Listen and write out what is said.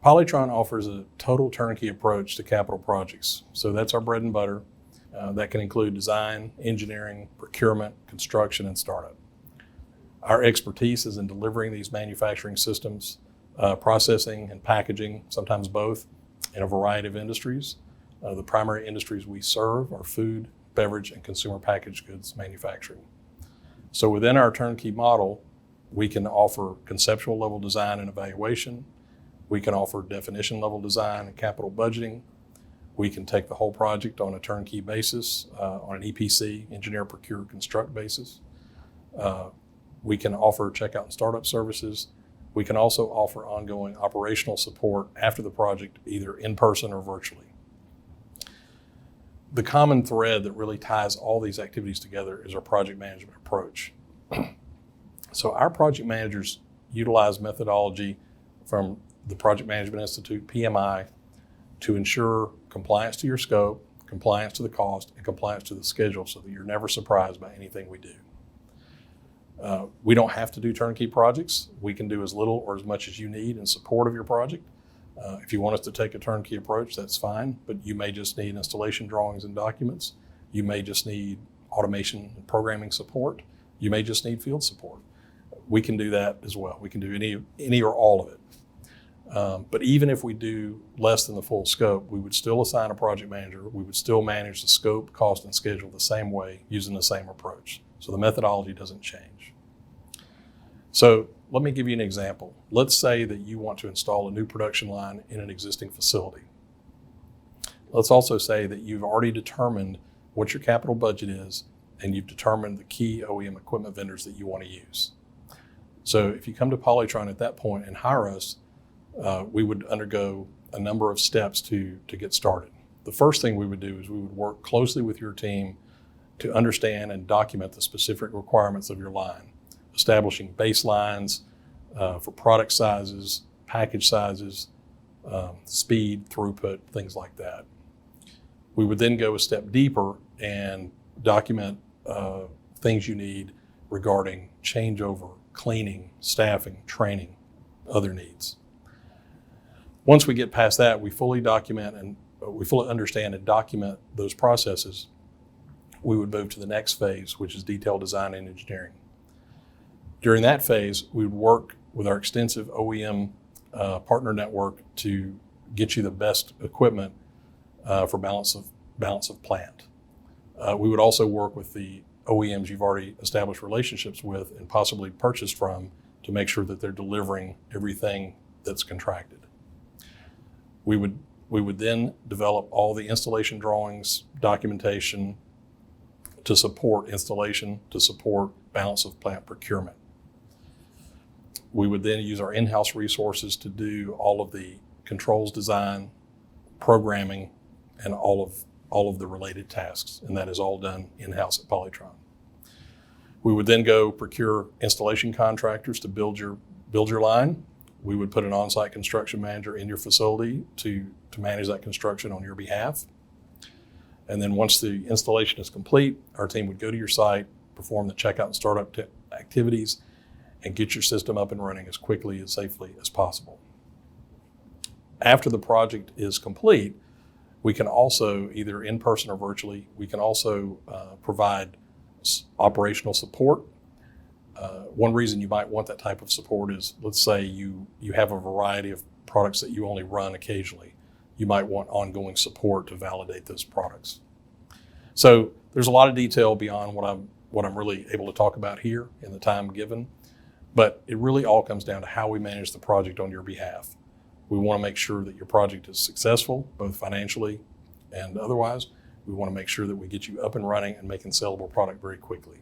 Polytron offers a total turnkey approach to capital projects. So that's our bread and butter. That can include design, engineering, procurement, construction, and startup. Our expertise is in delivering these manufacturing systems, processing and packaging, sometimes both, in a variety of industries. The primary industries we serve are food, beverage, and consumer packaged goods manufacturing. So within our turnkey model, we can offer conceptual level design and evaluation. We can offer definition level design and capital budgeting. We can take the whole project on a turnkey basis, on an EPC, engineer, procure, construct basis. We can offer checkout and startup services. We can also offer ongoing operational support after the project, either in person or virtually. The common thread that really ties all these activities together is our project management approach. So our project managers utilize methodology from the Project Management Institute, PMI, to ensure compliance to your scope, compliance to the cost, and compliance to the schedule so that you're never surprised by anything we do. We don't have to do turnkey projects. We can do as little or as much as you need in support of your project. If you want us to take a turnkey approach, that's fine, but you may just need installation drawings and documents. You may just need automation and programming support. You may just need field support. We can do that as well. We can do any or all of it. But even if we do less than the full scope, we would still assign a project manager. We would still manage the scope, cost, and schedule the same way using the same approach. So the methodology doesn't change. So let me give you an example. Let's say that you want to install a new production line in an existing facility. Let's also say that you've already determined what your capital budget is, and you've determined the key OEM equipment vendors that you want to use. So if you come to Polytron at that point and hire us, we would undergo a number of steps to get started. The first thing we would do is we would work closely with your team to understand and document the specific requirements of your line, establishing baselines for product sizes, package sizes, speed, throughput, things like that. We would then go a step deeper and document things you need regarding changeover, cleaning, staffing, training, other needs. Once we get past that, we fully document and we fully understand and document those processes. We would move to the next phase, which is detailed design and engineering. During that phase, we would work with our extensive OEM partner network to get you the best equipment for balance of plant. We would also work with the OEMs you've already established relationships with and possibly purchased from to make sure that they're delivering everything that's contracted. We would then develop all the installation drawings, documentation to support installation, to support balance of plant procurement. We would then use our in-house resources to do all of the controls design, programming, and all of the related tasks, and that is all done in-house at Polytron. We would then go procure installation contractors to build your line. We would put an on-site construction manager in your facility to manage that construction on your behalf. And then once the installation is complete, our team would go to your site, perform the checkout and startup activities, and get your system up and running as quickly and safely as possible. After the project is complete, we can also, either in person or virtually, we can also provide operational support. One reason you might want that type of support is, let's say you have a variety of products that you only run occasionally. You might want ongoing support to validate those products. So there's a lot of detail beyond what I'm really able to talk about here in the time given, but it really all comes down to how we manage the project on your behalf. We want to make sure that your project is successful, both financially and otherwise. We want to make sure that we get you up and running and making sellable product very quickly.